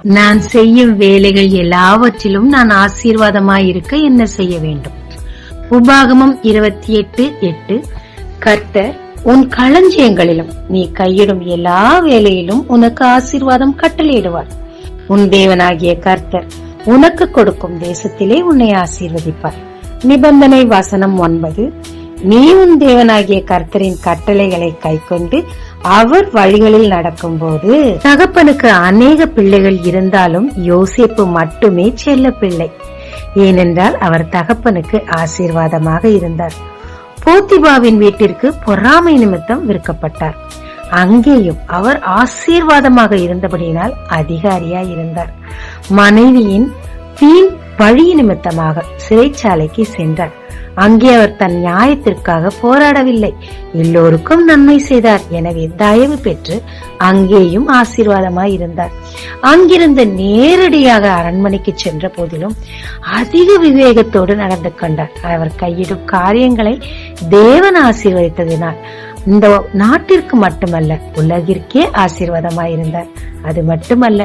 நான் செய்யும் வேலைகள் எல்லாவற்றிலும் நான் ஆசீர்வாதமாயிருக்க என்ன செய்ய வேண்டும்? உபாகமம் 28:8. கர்த்தர் உன் களஞ்சியங்களிலும் நீ கையிடும் எல்லா வேலையிலும் உனக்கு ஆசீர்வாதம் கட்டளையிடுவார். உன் தேவனாகிய கர்த்தர் உனக்கு கொடுக்கும் தேசத்திலே உன்னை ஆசீர்வதிப்பார். நிபந்தனை வசனம் 9. நீ உன் தேவனாகிய கர்த்தரின் கட்டளைகளை கைக்கொண்டு அவர் வழிகளில் நடக்கும் போது. தகப்பனுக்கு அநேக பிள்ளைகள் இருந்தாலும் யோசேப்பு மட்டுமே செல்ல பிள்ளை. ஏனென்றால் அவர் தகப்பனுக்கு ஆசீர்வாதமாக இருந்தார். போத்திபாவின் வீட்டிற்கு பொறாமை நிமித்தம் விற்கப்பட்டார். அங்கேயும் அவர் ஆசீர்வாதமாக இருந்தபடியினால் அதிகாரியாய் இருந்தார். மனைவியின் வீண் வழி நிமித்தமாக சிறைச்சாலைக்கு சென்றார். அங்கே அவர் தன் நியாயத்திற்காக போராடவில்லை, எல்லோருக்கும் நன்மை செய்தார். எனவே தயவு பெற்று அங்கேயும் ஆசீர்வாதமாய் இருந்தார். அங்கிருந்து நேரடியாக அரண்மனைக்கு சென்ற போதிலும் அதிக விவேகத்தோடு நடந்து கொண்டார். அவர் கையிடும் காரியங்களை தேவன் ஆசீர்வதித்ததினால் இந்த நாட்டிற்கு மட்டுமல்ல உலகிற்கே ஆசீர்வாதமாயிருந்தார். அது மட்டுமல்ல,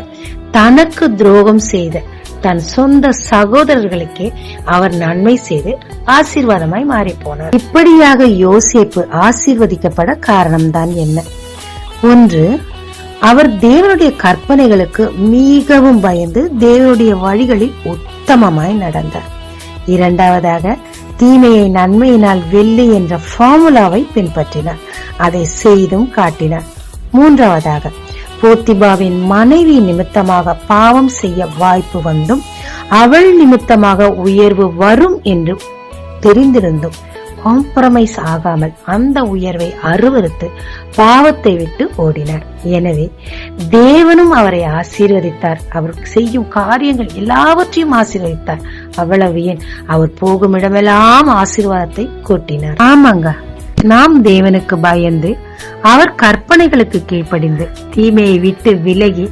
தனக்கு துரோகம் செய்த தன் சொந்த சகோதரர்களுக்கே அவர் நன்மை செய்து ஆசீர்வாதமாய் மாறி போனார். இப்படியாக யோசேப்பு ஆசீர்வதிக்கப்பட காரணம்தான் என்ன? 1. அவர் தேவனுடைய கற்பனைகளுக்கு மிகவும் பயந்து தேவனுடைய வழிகளில் உத்தமமாய் நடந்தார். 2. தீமையை நன்மையினால் வெல்லு என்ற ஃபார்முலாவை பின்பற்றினார். அதை செய்தும் காட்டினார். 3. போத்திபாவின் மனைவி நிமித்தமாக பாவம் செய்ய வாய்ப்பு வந்தும் அவள் நிமித்தமாக உயர்வு வரும் என்று தெரிந்திருந்தும் காம்ப்ரமைஸ் ஆகாமல் அந்த உயர்வை அருவருத்து பாவத்தை விட்டு ஓடினார். எனவே தேவனும் அவரை ஆசீர்வதித்தார். அவர் செய்யும் காரியங்கள் எல்லாவற்றையும் ஆசீர்வதித்தார். அவ்வளவு ஏன், அவர் போகும் இடமெல்லாம் ஆசீர்வாதத்தை கூட்டினார். ஆமாங்க, நாம் தேவனுக்கு பயந்து அவர் கற்பனைகளுக்கு கீழ்ப்படிந்து தீமையை விட்டு விலகி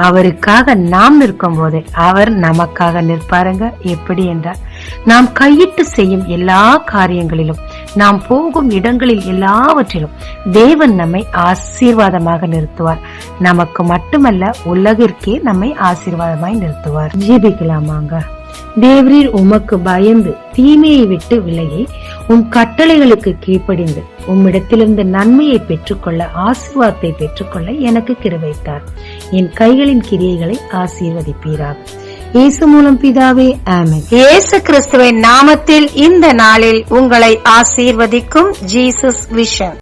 அவருக்காக நாம் நிற்கும் போது அவர் நமக்காக நிற்பாருங்க. எப்படி என்றால், நாம் கையிட்டு செய்யும் எல்லா காரியங்களிலும் நாம் போகும் இடங்களில் எல்லாவற்றிலும் தேவன் நம்மை ஆசீர்வாதமாக நிறுத்துவார். நமக்கு மட்டுமல்ல, உலகிற்கே நம்மை ஆசீர்வாதமாய் நிறுத்துவார். ஜெபிக்கலாமாங்க. தேவரீர் உமக்கு பயந்து தீமையை விட்டு விலகி உம் கட்டளைகளுக்கு கீழ்ப்படிந்து உம்மிடத்திலிருந்து நன்மையை பெற்றுக்கொள்ள, ஆசீர்வாதத்தை பெற்றுக்கொள்ள எனக்கு கிருபைத்தார். என் கைகளின் கிரியைகளை ஆசீர்வதிப்பீராக. இயேசு மூலம் பிதாவே, ஆமென். இயேசு கிறிஸ்துவின் நாமத்தில் இந்த நாளில் உங்களை ஆசீர்வதிக்கும் ஜீசஸ் விஷன்.